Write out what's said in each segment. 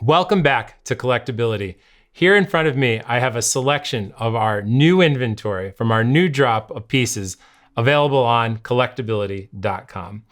Welcome back to Collectability. Here in front of me, I have a selection of our new inventory from our new drop of pieces available on collectability.com.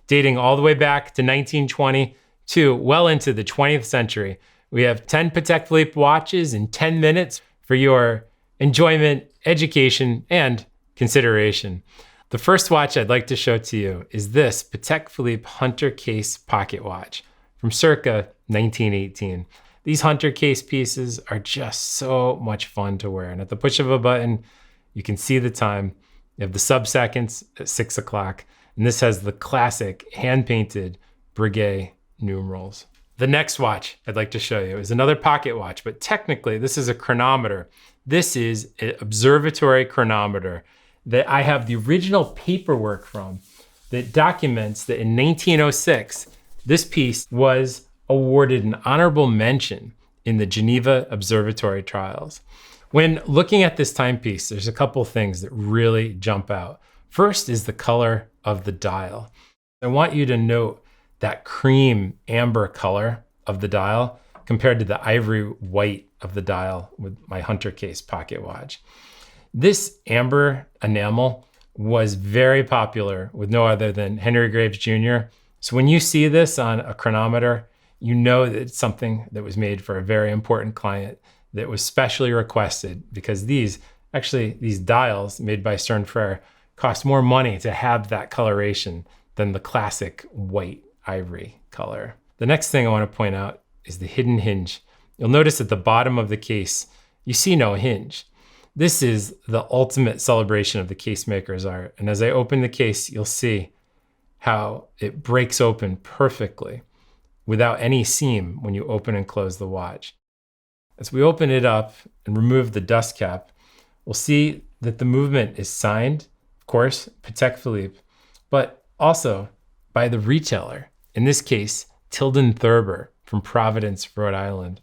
Dating all the way back to 1920 to well into the 20th century. We have 10 Patek Philippe watches in 10 minutes for your enjoyment, education, and consideration. The first watch I'd like to show to you is this Patek Philippe Hunter Case pocket watch from circa 1918. These Hunter Case pieces are just so much fun to wear. And at the push of a button, you can see the time. You have the sub-seconds at 6 o'clock. And this has the classic hand-painted Breguet numerals. The next watch I'd like to show you is another pocket watch, but technically this is a chronometer. This is an Observatory Chronometer that I have the original paperwork from that documents that in 1906, this piece was awarded an honorable mention in the Geneva Observatory trials. When looking at this timepiece, there's a couple things that really jump out. First is the color of the dial. I want you to note that cream amber color of the dial compared to the ivory white of the dial with my Hunter Case pocket watch. This amber enamel was very popular with no other than Henry Graves Jr. So when you see this on a chronometer, you know that it's something that was made for a very important client that was specially requested, because these dials made by Stern Frere cost more money to have that coloration than the classic white ivory color. The next thing I want to point out is the hidden hinge. You'll notice at the bottom of the case, you see no hinge. This is the ultimate celebration of the case maker's art. And as I open the case, you'll see how it breaks open perfectly without any seam when you open and close the watch. As we open it up and remove the dust cap, we'll see that the movement is signed, of course, Patek Philippe, but also by the retailer, in this case, Tilden Thurber from Providence, Rhode Island.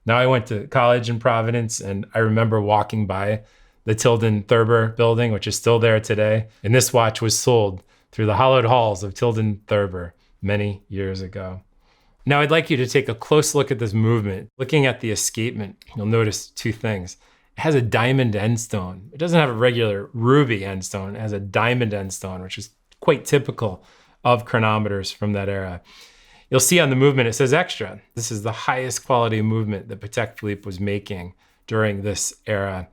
Now, I went to college in Providence, and I remember walking by the Tilden Thurber building, which is still there today. And this watch was sold through the hallowed halls of Tilden Thurber many years ago. Now, I'd like you to take a close look at this movement. Looking at the escapement, you'll notice two things. It has a diamond end stone. It doesn't have a regular ruby end stone. It has a diamond end stone, which is quite typical of chronometers from that era. You'll see on the movement, it says extra. This is the highest quality movement that Patek Philippe was making during this era.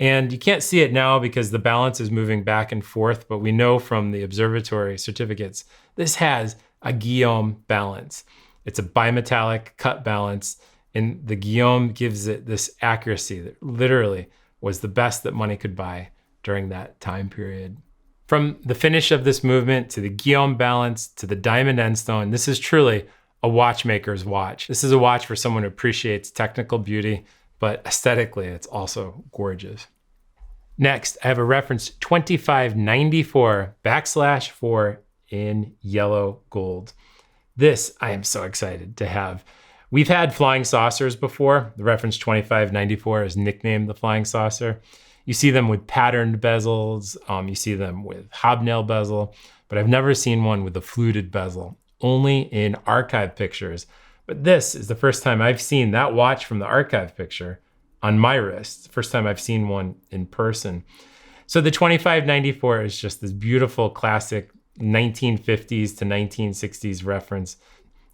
And you can't see it now because the balance is moving back and forth, but we know from the observatory certificates, this has a Guillaume balance. It's a bimetallic cut balance, and the Guillaume gives it this accuracy that literally was the best that money could buy during that time period. From the finish of this movement to the Guillaume balance to the diamond end stone, this is truly a watchmaker's watch. This is a watch for someone who appreciates technical beauty, but aesthetically, it's also gorgeous. Next, I have a reference 2594/4 in yellow gold. This I am so excited to have. We've had flying saucers before. The reference 2594 is nicknamed the flying saucer. You see them with patterned bezels. You see them with hobnail bezel, but I've never seen one with a fluted bezel, only in archive pictures. But this is the first time I've seen that watch from the archive picture on my wrist. The first time I've seen one in person. So the 2594 is just this beautiful classic 1950s to 1960s reference.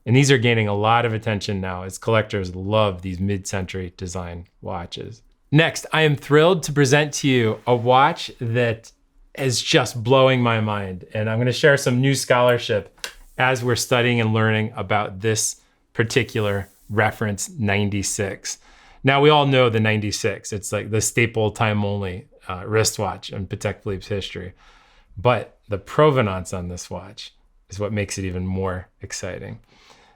And these are gaining a lot of attention now as collectors love these mid-century design watches. Next, I am thrilled to present to you a watch that is just blowing my mind. And I'm going to share some new scholarship as we're studying and learning about this particular reference 96. Now, we all know the 96. It's like the staple time-only wristwatch in Patek Philippe's history. But the provenance on this watch is what makes it even more exciting.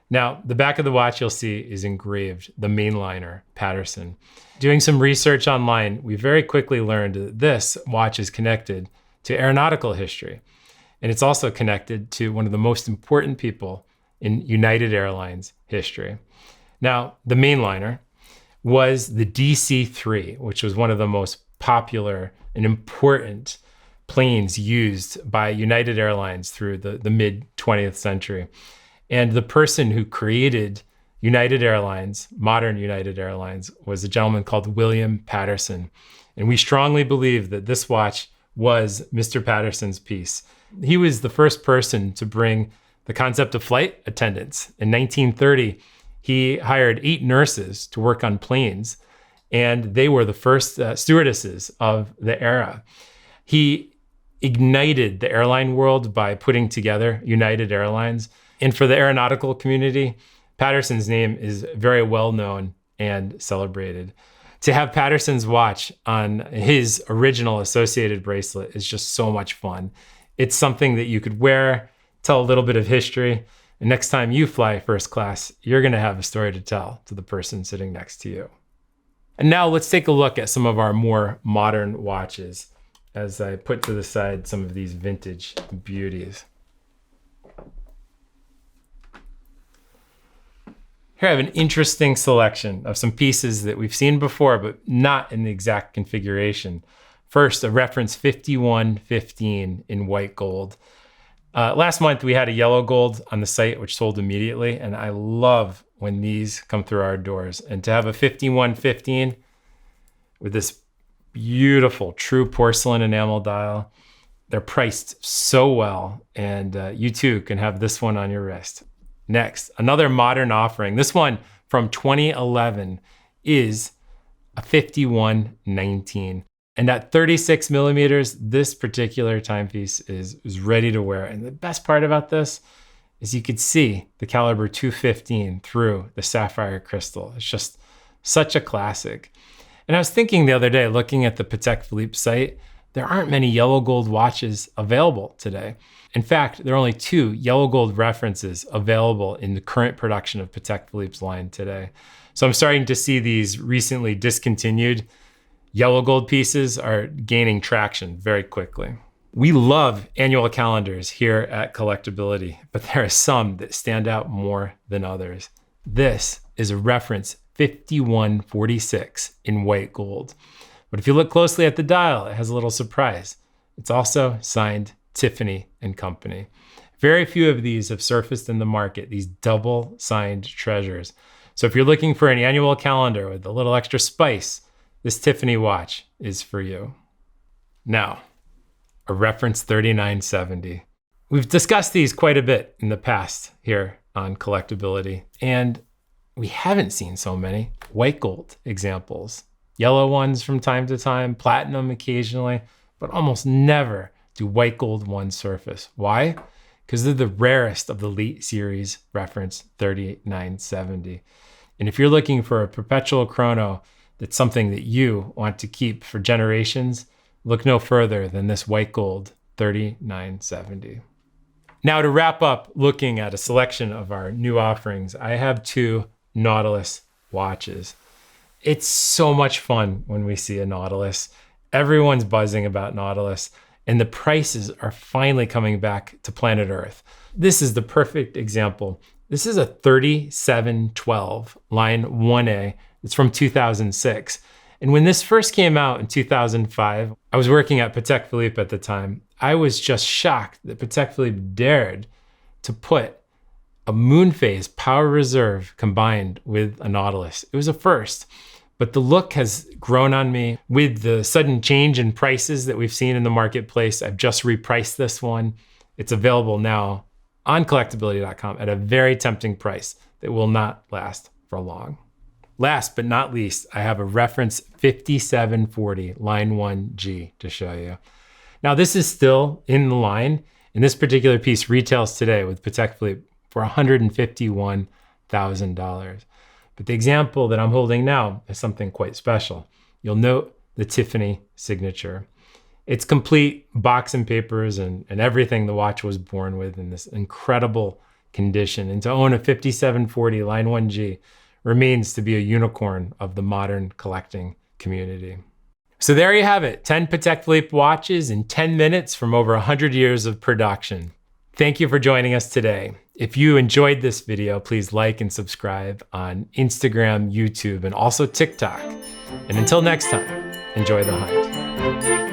Now, the back of the watch you'll see is engraved, the mainliner, Patterson. Doing some research online, we very quickly learned that this watch is connected to aeronautical history. And it's also connected to one of the most important people in United Airlines history. Now, the mainliner was the DC-3, which was one of the most popular and important planes used by United Airlines through the mid 20th century. And the person who created United Airlines, modern United Airlines, was a gentleman called William Patterson. And we strongly believe that this watch was Mr. Patterson's piece. He was the first person to bring the concept of flight attendants. In 1930, he hired 8 nurses to work on planes, and they were the first stewardesses of the era. He ignited the airline world by putting together United Airlines. And for the aeronautical community, Patterson's name is very well known and celebrated. To have Patterson's watch on his original associated bracelet is just so much fun. It's something that you could wear, tell a little bit of history, and next time you fly first class, you're gonna have a story to tell to the person sitting next to you. And now let's take a look at some of our more modern watches as I put to the side some of these vintage beauties. Here I have an interesting selection of some pieces that we've seen before, but not in the exact configuration. First, a reference 5115 in white gold. Last month, we had a yellow gold on the site, which sold immediately, and I love when these come through our doors. And to have a 5115 with this beautiful true porcelain enamel dial, they're priced so well, and you too can have this one on your wrist. Next, another modern offering. This one from 2011 is a 5119. And at 36 millimeters, this particular timepiece is ready to wear. And the best part about this is you could see the caliber 215 through the sapphire crystal. It's just such a classic. And I was thinking the other day, looking at the Patek Philippe site, there aren't many yellow gold watches available today. In fact, there are only 2 yellow gold references available in the current production of Patek Philippe's line today. So I'm starting to see these recently discontinued yellow gold pieces are gaining traction very quickly. We love annual calendars here at Collectability, but there are some that stand out more than others. This is a reference 5146 in white gold. But if you look closely at the dial, it has a little surprise. It's also signed Tiffany Co. Very few of these have surfaced in the market, these double signed treasures. So if you're looking for an annual calendar with a little extra spice, this Tiffany watch is for you. Now, a reference 3970. We've discussed these quite a bit in the past here on Collectability, and we haven't seen so many white gold examples. Yellow ones from time to time, platinum occasionally, but almost never do white gold ones surface. Why? Because they're the rarest of the late series reference 3970. And if you're looking for a perpetual chrono that's something that you want to keep for generations, look no further than this white gold 3970. Now to wrap up looking at a selection of our new offerings, I have 2 Nautilus watches. It's so much fun when we see a Nautilus. Everyone's buzzing about Nautilus, and the prices are finally coming back to planet Earth. This is the perfect example. This is a 3712 line 1A. It's from 2006. And when this first came out in 2005, I was working at Patek Philippe at the time. I was just shocked that Patek Philippe dared to put a moon phase power reserve combined with a Nautilus. It was a first, but the look has grown on me. With the sudden change in prices that we've seen in the marketplace, I've just repriced this one. It's available now on collectability.com at a very tempting price that will not last for long. Last but not least, I have a reference 5740 line 1G to show you. Now this is still in the line, and this particular piece retails today with Patek Philippe for $151,000. But the example that I'm holding now is something quite special. You'll note the Tiffany signature. It's complete, box and papers and everything the watch was born with in this incredible condition. And to own a 5740 line 1G remains to be a unicorn of the modern collecting community. So there you have it, 10 Patek Philippe watches in 10 minutes from over 100 years of production. Thank you for joining us today. If you enjoyed this video, please like and subscribe on Instagram, YouTube, and also TikTok. And until next time, enjoy the hunt.